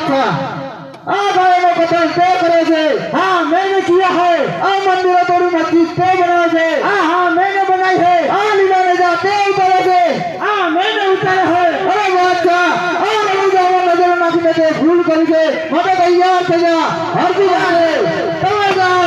बादशाह भाई कथन पे करे से हाँ मैंने किया है मंदिर तोड़ी मस्जिद पे बनाए से हाँ मैंने बनाई है लीला ने जाते उतारे से मैंने उतारे है अरे बादशाह नजर नाखी में भूल करके मत तैयार थे जा हर की तुम्हें जाओ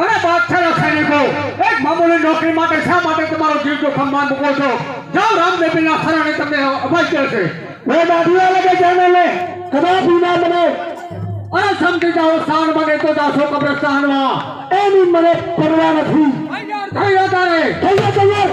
अरे बादशाह रखाने को एक मामूली नौकरी माटे शा माटे तुम्हारो जीव जोखमમાં મૂકો છો જાઓ રામદેવના શરણે તમને અભય કરશે मैं दादिया लगे जाने में कदापि ना बने अरे समझी जाओ स्थान बने तो जासो कब्रस्तान में एनी मने परवाह नहीं थैया तारे थैया तुम्हें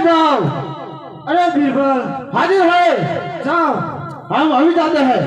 जाओ अरे बीरबल हाजिर है जाओ हम अभी जाते हैं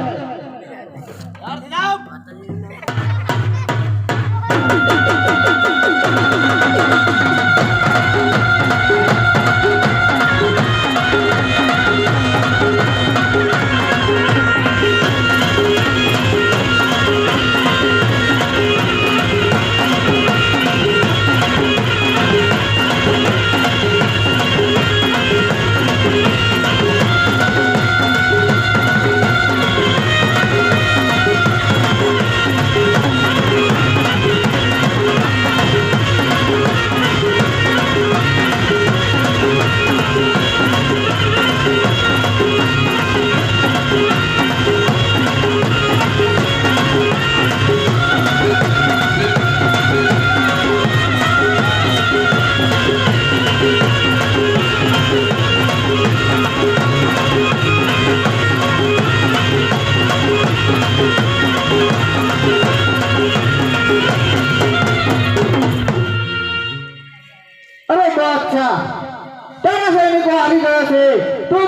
तू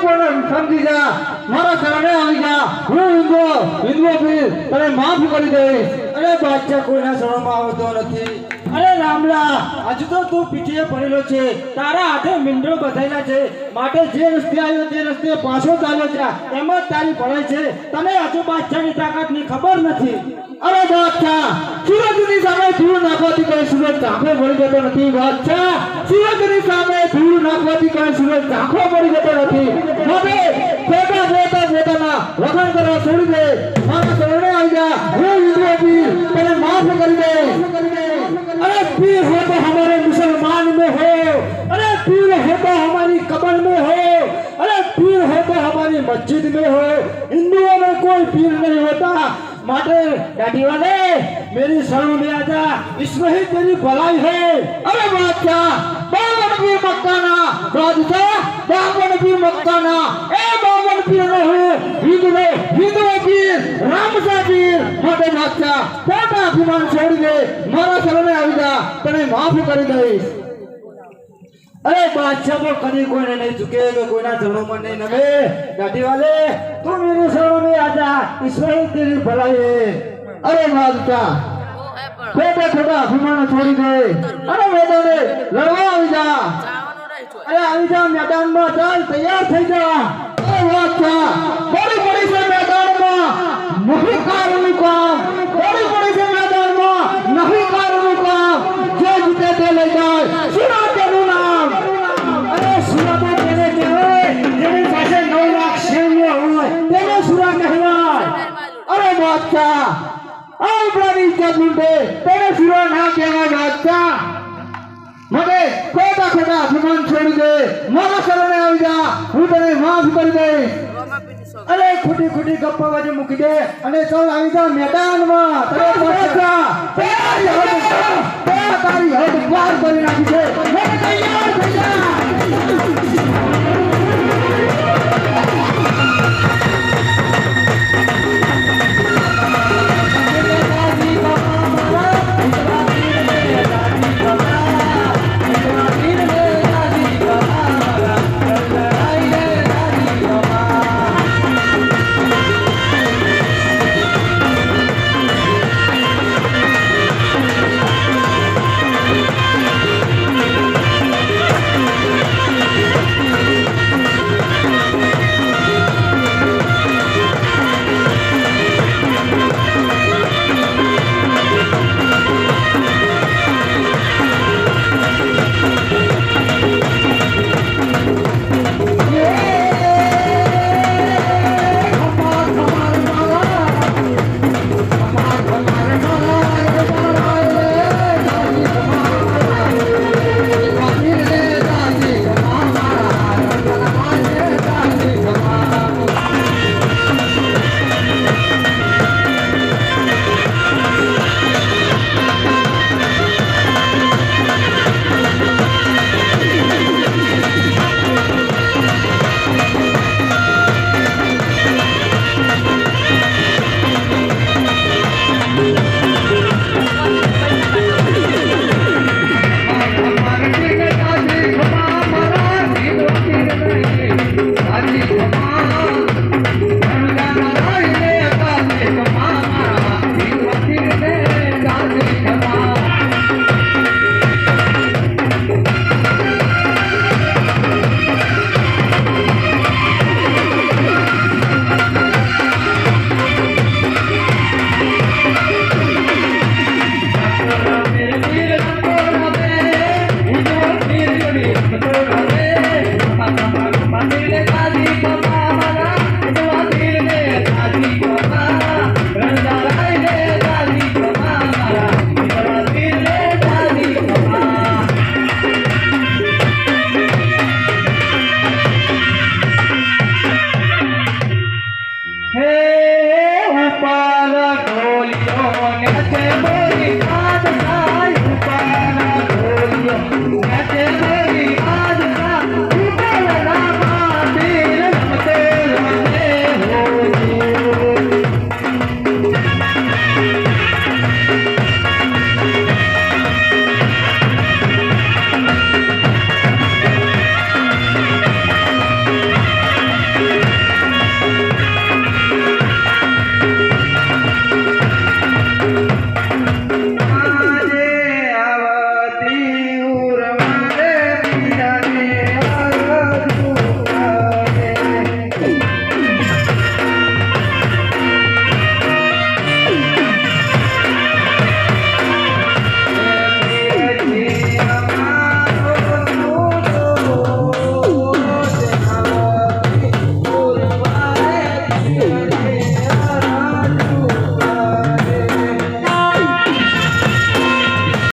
समझी जा मारा शरणे आई जा हूँ हिंदुओ फिर तने माफ कर दे अरे बादशाह कोईना શરણમાં આવતો નથી અરે રામલા હજુ તો તું પીઠીએ પડેલો છે તારા હાથે મીંડો બધાયેલા છે માટે જે રસ્તે આવ્યો તે રસ્તે પાછો ચાલ્યો જા એમ જ તારી પડાય છે તને હજુ બાદશાહની તાકાતની ખબર નથી અરે બાદશાહ સુરજની સામે ધૂળ નાખવાથી કોઈ સુરજ ઝાંખો પડી જતો નથી બાદશાહ સુરજની સામે ધૂળ નાખવાથી કોઈ સુરજ ઝાંખો પડી જતો નથી માટે પોતાના વખાણ કરવા છોડી દે મારા શરણે આવી જા હું હિન્દુઓ પીર તને માફ કરી દે अरे पीर हो तो हमारे मुसलमान में हो अरे पीर हो तो हमारी कब्र में हो अरे पीर हो तो हमारी मस्जिद में हो हिंदुओं में कोई पीर नहीं होता माटे दादी वाले मेरी शरण में आजा इसमें ही तेरी भलाई है अरे बादशाह बावन पीर मक्काना बादशाह बावन पीर मक्काना ए बावन पीर नहीं हिंदू पीर रामसा पीर माटे बादशाह पोता अभिमान छोड़ दे मारा शरणे આવી જા તને માફ કરી દઈશ अरे बादशाह को कभी कोई नहीं झुकेगा कोई ना चरणों में नहीं नमे गाड़ी वाले तू मेरे शरणों में आजा इसमें ही तेरी भलाई है अरे बादशाह छोटा छोटा अभिमान छोड़ी दे अरे मैदान लड़वा આવી જા अरे આવી જા मैदान में चल तैयार થઈ जा अरे बादशाह बड़ी बड़ी से मैदान में नहीं कारणों काम बड़ी बड़ी से मैदान में नहीं कारणों काम जो जीते ते ले जाए सुना तेरू नाम अरे सुना तो तेरे कहवाय तेरे पासे 9 लाख सैन्य હોય तेरे सुरा कहवाय अरे बादशाह आओ बड़ी इज्जत लूटे तेरे सुरा ना कहवाय बादशाह मगे खोटा खोटा તારા અભિમાન છોડી દે મારા શરણે આવી જા હું તને માફ કરી દઈશ અરે ખોટી ખોટી ગપ્પા બાજુ મૂકી દે અને ચાલ આવી જા મેદાનમાં તારી હદ પાર કરી નાખી છે તૈયાર થઈ જા